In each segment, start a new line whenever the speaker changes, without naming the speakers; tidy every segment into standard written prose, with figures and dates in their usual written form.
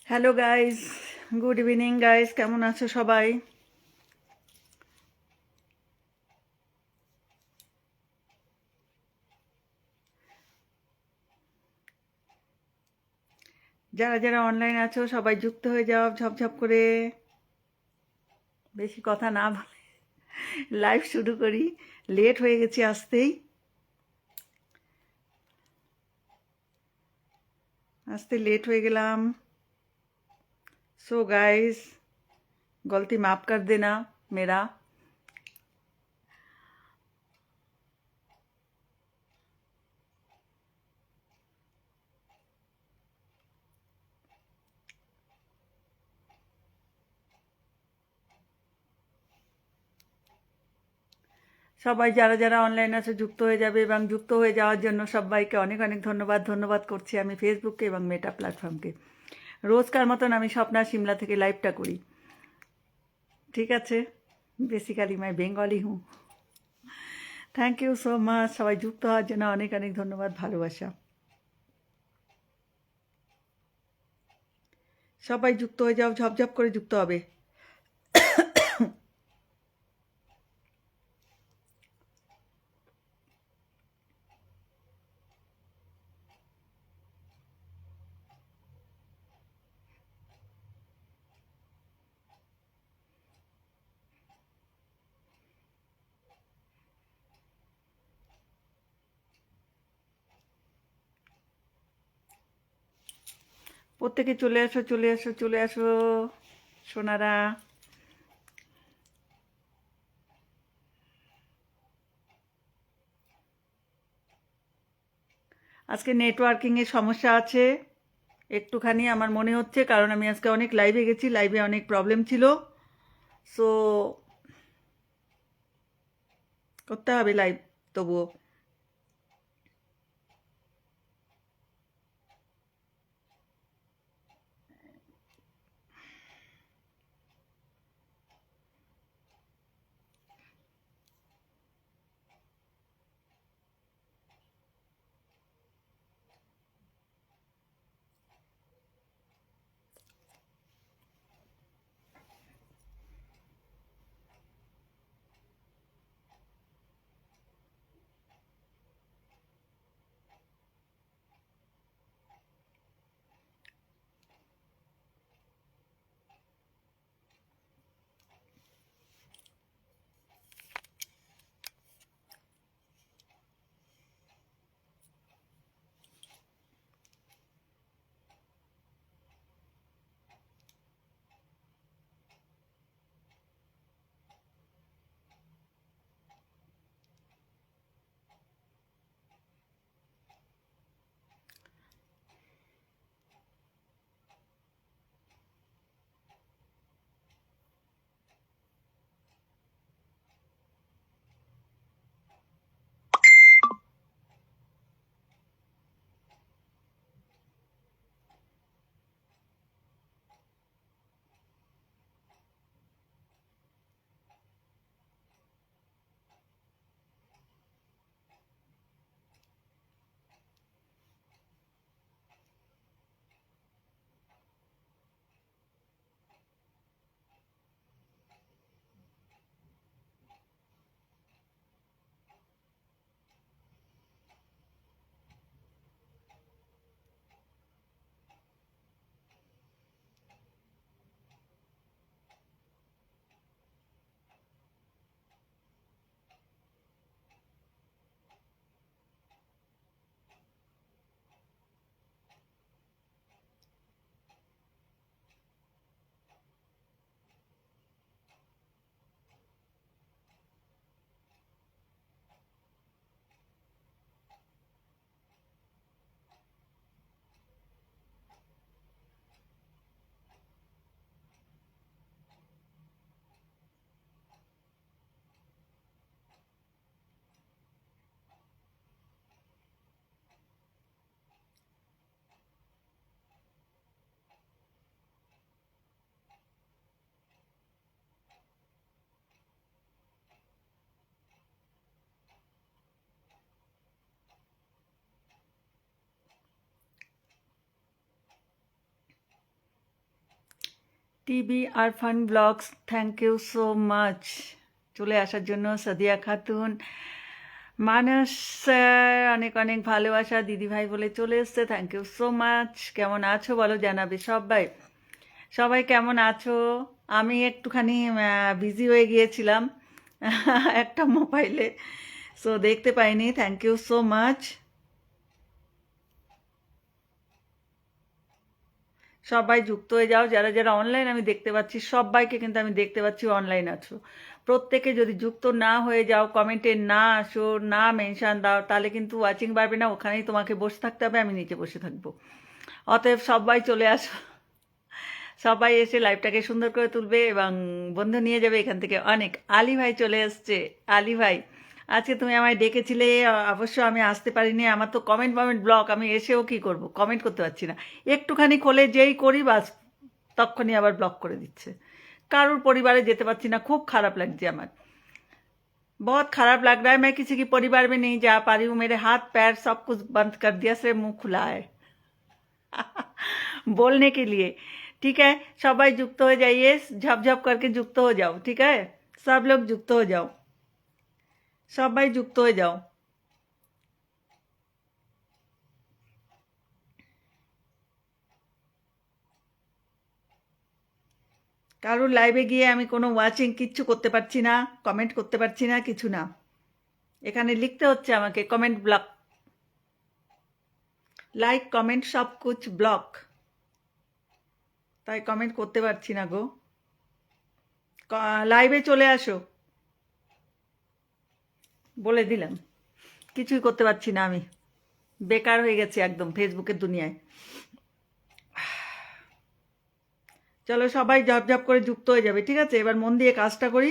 Hello guys, good evening guys, কেমন আছো সবাই? যারা যারা অনলাইন আছো সবাই যুক্ত হয়ে যাও ঝপঝপ করে। বেশি কথা না বলে লাইভ শুরু করি। লেট হয়ে গেছি আসতেই, আসতে লেট হয়ে গেলাম। सो गाइस, गलती माफ कर देना मेरा। সবাই যারা যারা অনলাইন আছে যুক্ত হয়ে যাবে, এবং যুক্ত হয়ে যাওয়ার জন্য সবাইকে অনেক অনেক ধন্যবাদ করছি আমি ফেসবুককে এবং মেটা প্ল্যাটফর্মকে। রোজকার মতন আমি স্বপ্না সিমলা থেকে লাইভটা করি, ঠিক আছে? বেসিক্যালি মাই বেঙ্গলি হুঁ। থ্যাংক ইউ সো মাচ, সবাই যুক্ত হওয়ার জন্য অনেক অনেক ধন্যবাদ, ভালোবাসা। সবাই যুক্ত হয়ে যাও, ঝপঝপ করে যুক্ত হবে। প্রত্যেকে চলে আসো, চলে আসো, চলে আসো সোনারা। আজকে নেটওয়ার্কিংয়ের সমস্যা আছে একটুখানি আমার মনে হচ্ছে, কারণ আমি আজকে অনেক লাইভে গেছি, লাইভে অনেক প্রবলেম ছিল। সো করতে হবে লাইভ তবুও। টিভি আর fun blogs, thank you so much চলে আসার জন্য। সাদিয়া খাতুন, মানস স্যার, অনেক অনেক ভালোবাসা, দিদিভাই বলে চলে এসছে, থ্যাংক ইউ সো মাচ। কেমন আছো বলো, জানাবে সবাই। সবাই কেমন আছো? আমি একটুখানি বিজি হয়ে গিয়েছিলাম একটা মোবাইলে, সো দেখতে পাইনি। Thank you so much. সবাই যুক্ত হয়ে যাও, যারা যারা অনলাইন আমি দেখতে পাচ্ছি সবাইকে কিন্তু আমি দেখতে পাচ্ছি অনলাইন আছো। প্রত্যেকে যদি যুক্ত না হয়ে যাও, কমেন্টে না আসো, না মেনশন দাও, তাহলে কিন্তু ওয়াচিং বাড়বে না, ওখানেই তোমাকে বসে থাকতে হবে, আমি নিচে বসে থাকবো। অতএব সবাই চলে আসো, সবাই এসে লাইভটাকে সুন্দর করে তুলবে এবং বন্ধু নিয়ে যাবে এখান থেকে অনেক। আলী ভাই চলে এসছে। আলী ভাই, আজকে তুমি আমায় ডেকেছিলে, অবশ্য আমি আসতে পারিনি। আমার তো কমেন্ট ব্লক, আমি এসেও কি করব, কমেন্ট করতে পারছি না। একটুখানি খোলে যেই করি বাস তখনই আবার ব্লক করে দিচ্ছে। কারোর পরিবারে যেতে পারছি না, খুব খারাপ লাগছে আমার, बहुत खराब लग रहा है। मैं किसी की परिवार में नहीं जा पा रही हूँ, मेरे हाथ पैर सब कुछ बंद कर दिया, सिर्फ मुंह खुला है बोलने के लिए। ठीक है, सबाई जुक्त हो जाइए, झपझप करके जुक्त हो जाओ। ठीक है, सब लोग जुक्त हो जाओ, सबाई जुक्त हो जाओ। কারোর লাইভে গিয়ে আমি কোনো ওয়াচিং কিচ্ছু করতে পারছি না, কমেন্ট করতে পারছি না, কিছু না। এখানে লিখতে হচ্ছে আমাকে কমেন্ট ব্লক, লাইক কমেন্ট সব কুছ ব্লক, তাই কমেন্ট করতে পারছি না গো। লাইভে চলে আসো, বলে দিলাম। কিছুই করতে পারছি না আমি, বেকার হয়ে গেছি একদম ফেসবুকের দুনিয়ায়। চলো সবাই ঝপঝপ করে যুক্ত হয়ে যাবে। ঠিক আছে, এবার মন দিয়ে কাজটা করি।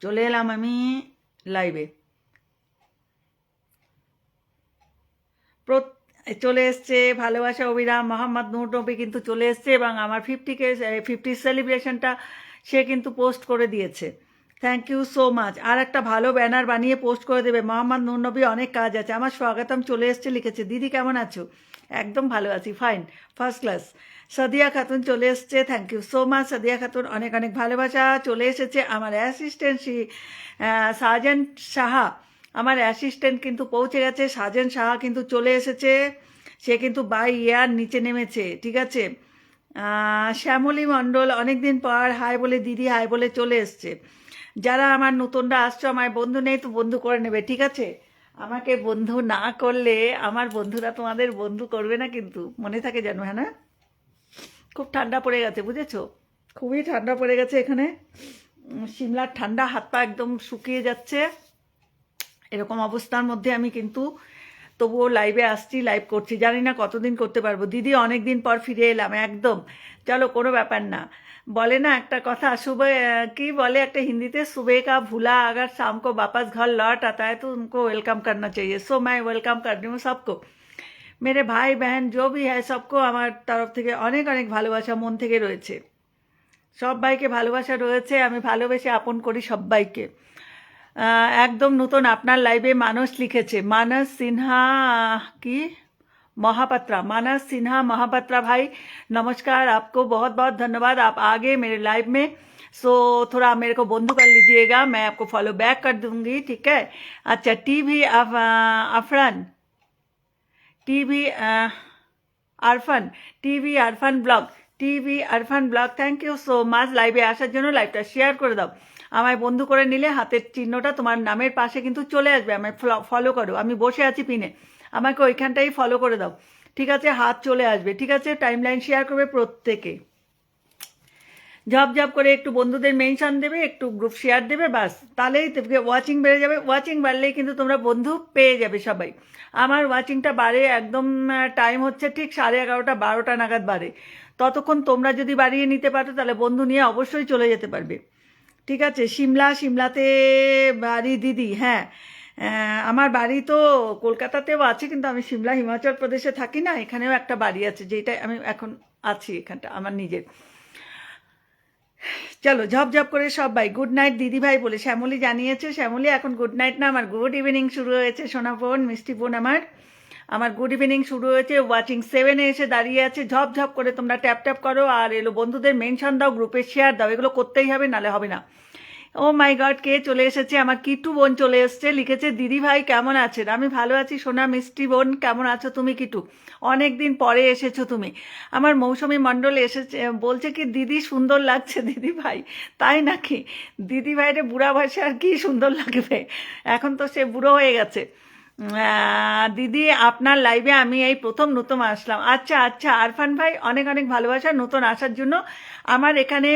চলে এলাম আমি লাইভে, চলে এসছে ভালোবাসা অবিরাম, মোহাম্মদ নূর নবী কিন্তু চলে এসছে এবং আমার 50 সেলিব্রেশনটা সে কিন্তু পোস্ট করে দিয়েছে। Thank you so much. আর একটা ভালো ব্যানার বানিয়ে পোস্ট করে দেবে। মোহাম্মদ নূর নবী, অনেক কাজ আছে। আমার স্বাগতম চলে এসছে লিখেছে। দিদি কেমন আছো? একদম ভালো আছি, fine, first class. Sadia Khatun চলে এসছে, thank you so much Sadia Khatun, অনেক অনেক ভালোবাসা। চলে এসেছে আমার অ্যাসিস্ট্যান্ট সাজেন সাহা, আমার অ্যাসিস্ট্যান্ট কিন্তু পৌঁছে গেছে। সাজেন সাহা কিন্তু চলে এসেছে, সে কিন্তু বাই এয়ার নিচে নেমেছে। ঠিক আছে, শ্যামলী মণ্ডল অনেকদিন পর হাই বলে, দিদি হাই বলে চলে এসছে। যারা আমার নতুনরা আসছো, আমার বন্ধু নেই তো বন্ধু করে নেবে। ঠিক আছে, আমাকে বন্ধু না করলে আমার বন্ধুরা তোমাদের বন্ধু করবে না, কিন্তু মনে থাকে জানো। হ্যাঁ না, খুব ঠান্ডা পড়ে গেছে, বুঝেছো, খুবই ঠান্ডা পড়ে গেছে এখানে। সিমলার ঠান্ডা, হাত পা একদম শুকিয়ে যাচ্ছে। এরকম অবস্থার মধ্যে আমি কিন্তু তবুও লাইভে আসছি, লাইভ করছি। জানি না কতদিন করতে পারবো। দিদি অনেক দিন পর ফিরে এলাম, একদম। চলো, কোনো ব্যাপার না। বলে না একটা কথা, सुबह কি বলে একটা হিন্দিতে, सुबह का भूला अगर शाम को वापस घर लौट आता है तो उनको वेलकम करना चाहिए। सो मैं वेलकम कर रही हूँ सबको, मेरे भाई बहन जो भी है सबको আমার তরফ থেকে অনেক অনেক ভালোবাসা মন থেকে রয়েছে। সবাইকে ভালোবাসা রয়েছে, আমি ভালোবেসে আপন করি সবাইকে। একদম নতুন আপনার লাইভে মানস লিখেছে, মানস সিনহা কি महापात्रा, मानस सिन्हा महापात्रा भाई नमस्कार, आपको बहुत बहुत धन्यवाद, आप आ गए मेरे लाइव में। सो थोड़ा मेरे को बंधु कर लीजिएगा, मैं आपको फॉलो बैक कर दूंगी। ठीक है, अच्छा। TV Afran, TV Arfan, TV Arfan blog, TV Arfan blog, thank you so much লাইভে আসার জন্য। লাইভটা শেয়ার করে দাও। আমায় বন্ধু করে নিলে হাতের চিহ্নটা তোমার নামের পাশে কিন্তু চলে আসবে, আমায় ফলো করো। আমি বসে আছি পিনে, আমাকে ওইখানটাই ফলো করে দাও। ঠিক আছে, হাত চলে আসবে। ঠিক আছে, টাইম লাইন শেয়ার করবে প্রত্যেকে, ঝপঝপ করে একটু বন্ধুদের মেনশন দেবে, একটু গ্রুপ শেয়ার দেবে, বাস, তাহলেই ওয়াচিং বেড়ে যাবে। ওয়াচিং বাড়লেই কিন্তু তোমরা বন্ধু পেয়ে যাবে সবাই। আমার ওয়াচিংটা বাড়ে একদম, টাইম হচ্ছে ঠিক 11:30 12টা নাগাদ বাড়ে। ততক্ষণ তোমরা যদি বাড়িয়ে নিতে পারো তাহলে বন্ধু নিয়ে অবশ্যই চলে যেতে পারবে। ঠিক আছে, সিমলাতে বাড়ি দিদি। হ্যাঁ, আমার বাড়ি তো কলকাতাতেও আছে, কিন্তু আমি সিমলা হিমাচল প্রদেশে থাকি না, এখানেও একটা বাড়ি আছে, যেটা আমি এখন আছি, এখানটা আমার নিজের। চলো ঝপঝপ করে সবাই গুড নাইট দিদি ভাই বলে শ্যামলী জানিয়েছে। শ্যামলী এখন গুড নাইট না, আমার গুড ইভিনিং শুরু হয়েছে। সোনা বোন, মিষ্টি বোন আমার, আমার গুড ইভিনিং শুরু হয়েছে, ওয়াচিং 7-এ এসে দাঁড়িয়ে আছে। ঝপ ঝপ করে তোমরা ট্যাপ ট্যাপ করো, আর এলো বন্ধুদের মেনশন দাও, গ্রুপে শেয়ার দাও, এগুলো করতেই হবে, নালে হবে না। ও মাই গড, কে চলে এসেছে? আমার কিটু বোন চলে এসেছে, লিখেছে দিদি ভাই কেমন আছেন? আমি ভালো আছি সোনা মিষ্টি বোন, কেমন আছো তুমি কিটু? অনেক দিন পরে এসেছো তুমি। আমার মৌসুমী মণ্ডল এসেছে, বলছে কি দিদি সুন্দর লাগছে দিদি ভাই। তাই নাকি? দিদি ভাইরে বুড়া বয়সে আর কি সুন্দর লাগবে, এখন তো সে বুড়ো হয়ে গেছে। দিদি আপনার লাইভে আমি এই প্রথম নতুন আসলাম। আচ্ছা আচ্ছা আরফান ভাই, অনেক অনেক ভালোবাসা নতুন আসার জন্য। আমার এখানে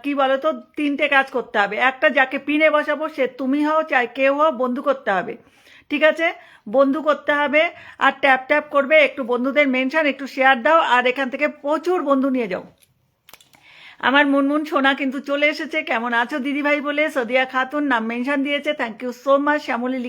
কি বলতো, 3টে কাজ করতে হবে। একটা, যাকে পিনে বসাবো সে তুমি হও চাই কেউ হও, বন্ধু করতে হবে, ঠিক আছে? বন্ধু করতে হবে, আর ট্যাপ ট্যাপ করবে, একটু বন্ধুদের মেনশন, একটু শেয়ার দাও, আর এখান থেকে প্রচুর বন্ধু নিয়ে যাও। আমার মুনমুন সোনা কিন্তু চলে এসেছে, কেমন আছো দিদি ভাই বলে। সদিয়া খাতুন নাম মেনশন দিয়েছে, thank you so much. Shyamoli